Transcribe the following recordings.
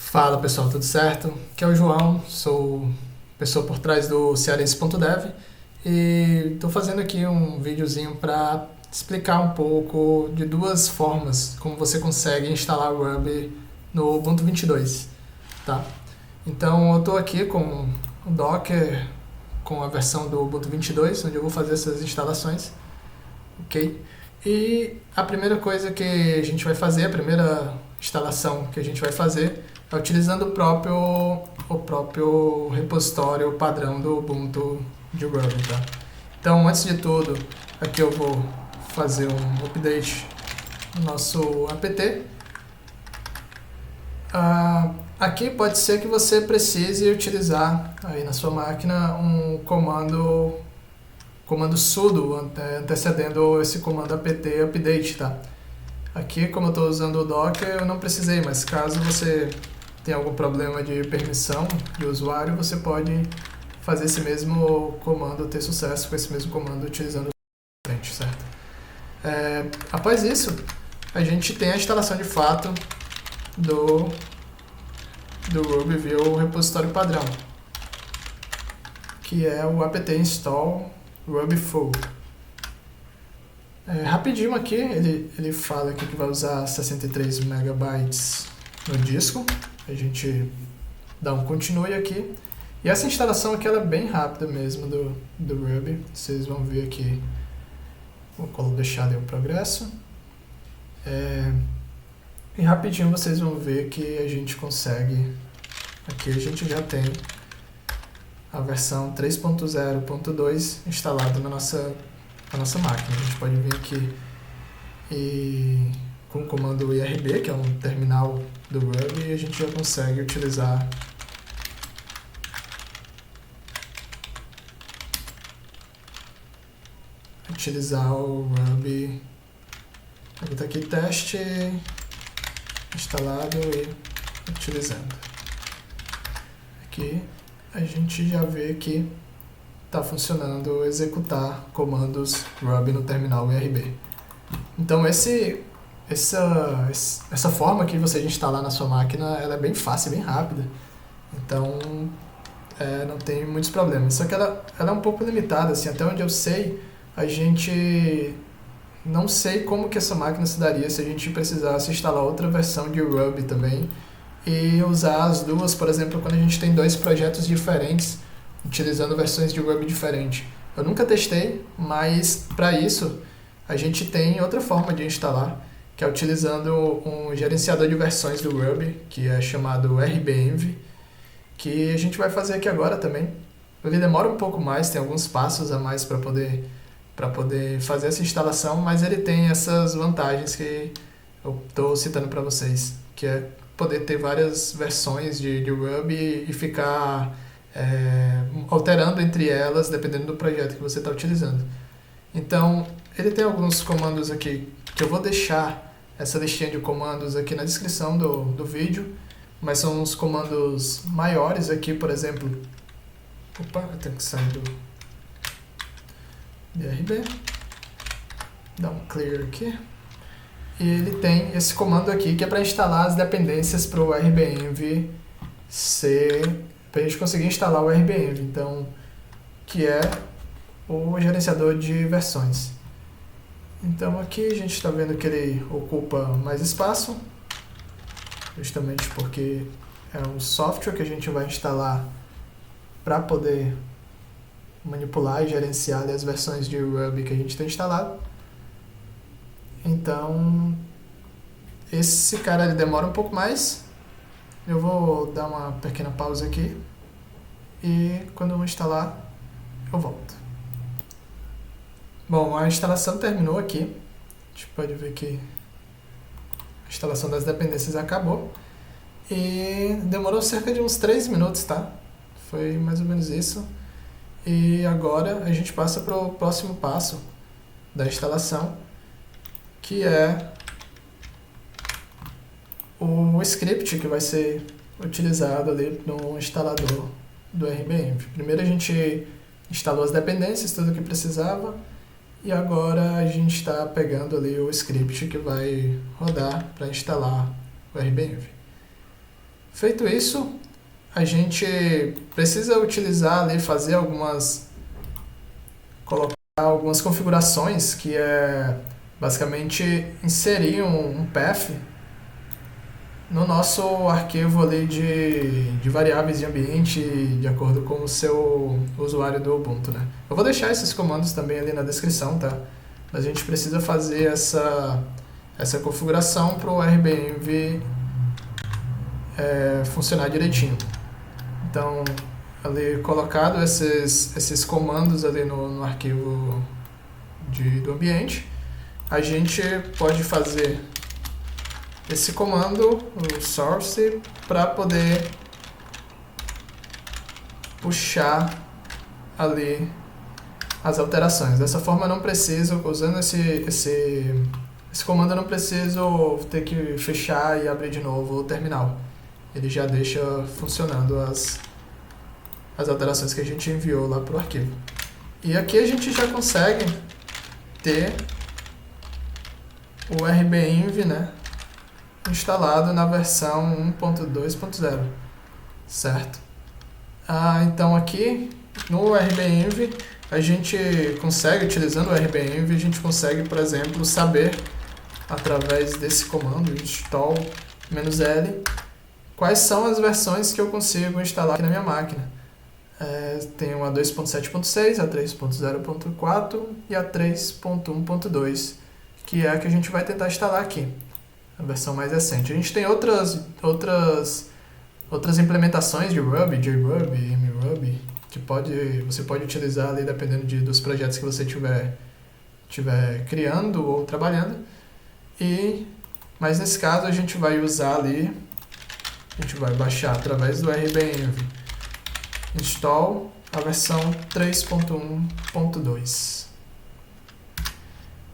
Fala pessoal, tudo certo? Aqui é o João, sou pessoa por trás do cearense.dev e estou fazendo aqui um videozinho para explicar um pouco de duas formas como você consegue instalar o Ruby no Ubuntu 22, tá? Então eu estou aqui com o Docker com a versão do Ubuntu 22, onde eu vou fazer essas instalações, ok? E a primeira coisa que a gente vai fazer, a primeira instalação que a gente vai fazer é utilizando o próprio repositório padrão do Ubuntu de Ruby, tá? Então, antes de tudo, aqui eu vou fazer um update no nosso apt. Aqui pode ser que você precise utilizar aí na sua máquina um comando sudo antecedendo esse comando apt update, tá? Aqui, como eu estou usando o Docker, eu não precisei, mas caso você tenha algum problema de permissão de usuário, você pode fazer esse mesmo comando, ter sucesso com esse mesmo comando utilizando o frente, certo? Após isso, a gente tem a instalação de fato do Ruby via o repositório padrão, que é o apt install Ruby full. Rapidinho aqui, ele fala aqui que vai usar 63 megabytes no disco. A gente dá um continue aqui. E essa instalação aqui ela é bem rápida mesmo do Ruby. Vocês vão ver aqui. Vou deixar ali o progresso. E rapidinho vocês vão ver que a gente consegue. Aqui a gente já tem a versão 3.0.2 instalada na nossa máquina. A gente pode vir aqui e com o comando irb, que é um terminal do Ruby, a gente já consegue utilizar o Ruby. Está aqui teste instalado e utilizando. Aqui a gente já vê que está funcionando executar comandos Ruby no terminal IRB. Então essa forma aqui de você instalar na sua máquina, ela é bem fácil, bem rápida. Então não tem muitos problemas. Só que ela é um pouco limitada, assim, até onde eu sei, a gente não sei como que essa máquina se daria se a gente precisasse instalar outra versão de Ruby também e usar as duas, por exemplo, quando a gente tem dois projetos diferentes utilizando versões de Ruby diferentes. Eu nunca testei, mas para isso a gente tem outra forma de instalar, que é utilizando um gerenciador de versões do Ruby, que é chamado rbenv, que a gente vai fazer aqui agora também. Ele demora um pouco mais, tem alguns passos a mais para poder fazer essa instalação, mas ele tem essas vantagens que eu estou citando para vocês, que é poder ter várias versões de Ruby e ficar alterando entre elas, dependendo do projeto que você está utilizando. Então, ele tem alguns comandos aqui, que eu vou deixar essa listinha de comandos aqui na descrição do vídeo, mas são uns comandos maiores aqui, por exemplo. Opa, eu tenho que sair do IRB, dar um clear aqui. E ele tem esse comando aqui, que é para instalar as dependências para o rbenv para a gente conseguir instalar o rbenv, então, que é o gerenciador de versões. Então aqui a gente está vendo que ele ocupa mais espaço, justamente porque é um software que a gente vai instalar para poder manipular e gerenciar as versões de Ruby que a gente tem instalado. Então esse cara ele demora um pouco mais. Eu vou dar uma pequena pausa aqui e quando eu instalar eu volto. Bom, a instalação terminou aqui. A gente pode ver que a instalação das dependências acabou. E demorou cerca de uns 3 minutos, tá? Foi mais ou menos isso. E agora a gente passa para o próximo passo da instalação, que é o script que vai ser utilizado ali no instalador do rbenv. Primeiro a gente instalou as dependências, tudo o que precisava, e agora a gente está pegando ali o script que vai rodar para instalar o rbenv. Feito isso, a gente precisa utilizar ali, colocar algumas configurações, que é basicamente inserir um path no nosso arquivo ali de variáveis de ambiente de acordo com o seu usuário do Ubuntu, né? Eu vou deixar esses comandos também ali na descrição, tá? A gente precisa fazer essa configuração para o RBenv funcionar direitinho. Então, ali colocado esses comandos ali no arquivo do ambiente, a gente pode fazer esse comando, o source, para poder puxar ali as alterações. Dessa forma eu não preciso, usando esse comando, eu não preciso ter que fechar e abrir de novo o terminal. Ele já deixa funcionando as alterações que a gente enviou lá para o arquivo. E aqui a gente já consegue ter o RBenv, né, instalado na versão 1.2.0, certo? Então aqui no RBenv a gente consegue, utilizando o RBenv, a gente consegue, por exemplo, saber através desse comando install-l quais são as versões que eu consigo instalar aqui na minha máquina. Tem a 2.7.6, a 3.0.4 e a 3.1.2, que é a que a gente vai tentar instalar aqui, a versão mais recente. A gente tem outras implementações de Ruby, JRuby, MRuby, que você pode utilizar ali dependendo dos projetos que você estiver criando ou trabalhando. Mas nesse caso a gente vai usar ali, a gente vai baixar através do RBenv install a versão 3.1.2.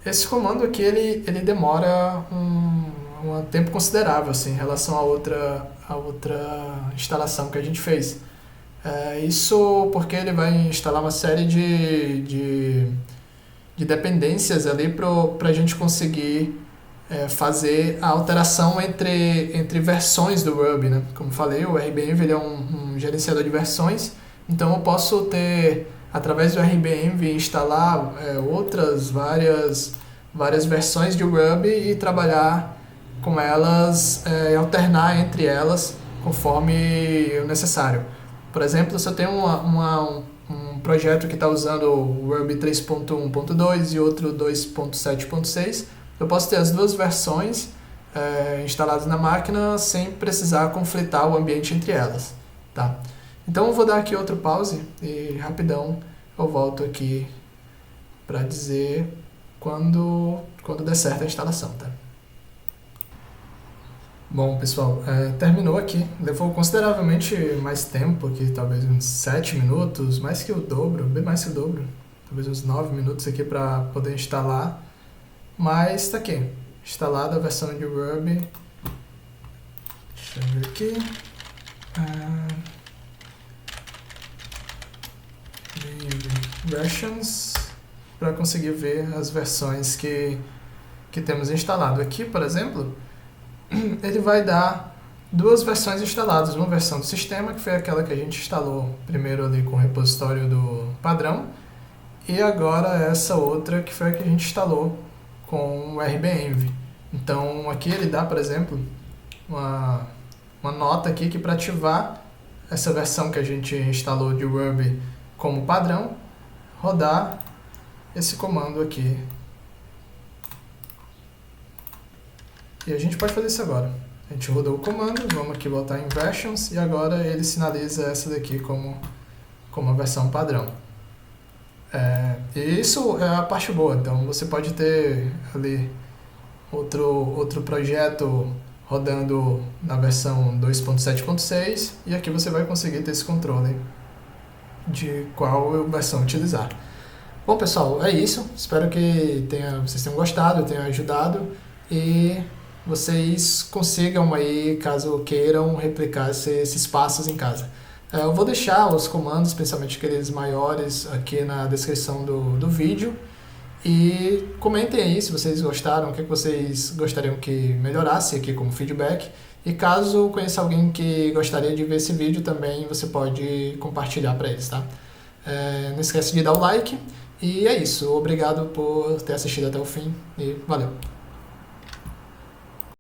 Esse comando aqui ele demora um tempo considerável assim, em relação a outra instalação que a gente fez. Isso porque ele vai instalar uma série de dependências ali para a gente conseguir fazer a alteração entre versões do Ruby, né? Como falei, o RBenv ele é um gerenciador de versões, então eu posso ter, através do RBenv, instalar várias versões de Ruby e trabalhar com elas, alternar entre elas conforme o necessário. Por exemplo, se eu tenho um projeto que está usando o Ruby 3.1.2 e outro 2.7.6, eu posso ter as duas versões instaladas na máquina sem precisar conflitar o ambiente entre elas, tá? Então eu vou dar aqui outro pause e rapidão eu volto aqui para dizer quando der certo a instalação, tá? Bom, pessoal, terminou aqui. Levou consideravelmente mais tempo aqui, talvez uns 7 minutos, mais que o dobro, bem mais que o dobro. Talvez uns 9 minutos aqui para poder instalar. Mas está aqui, instalada a versão de Ruby. Deixa eu ver aqui. Versions, para conseguir ver as versões que temos instalado. Aqui, por exemplo, ele vai dar duas versões instaladas. Uma versão do sistema, que foi aquela que a gente instalou primeiro ali com o repositório do padrão, e agora essa outra que foi a que a gente instalou com o RBenv. Então aqui ele dá, por exemplo, uma nota aqui que para ativar essa versão que a gente instalou de Ruby como padrão, rodar esse comando aqui. E a gente pode fazer isso agora. A gente rodou o comando, vamos aqui voltar em versions e agora ele sinaliza essa daqui como a versão padrão. E isso é a parte boa, então você pode ter ali outro projeto rodando na versão 2.7.6 e aqui você vai conseguir ter esse controle de qual versão utilizar. Bom, pessoal, é isso. Espero que vocês tenham gostado, tenha ajudado e vocês consigam aí, caso queiram, replicar esses passos em casa. Eu vou deixar os comandos, principalmente aqueles maiores, aqui na descrição do vídeo. E comentem aí se vocês gostaram, o que vocês gostariam que melhorasse aqui como feedback. E caso conheça alguém que gostaria de ver esse vídeo também, você pode compartilhar para eles, tá? Não esquece de dar o like. E é isso. Obrigado por ter assistido até o fim e valeu!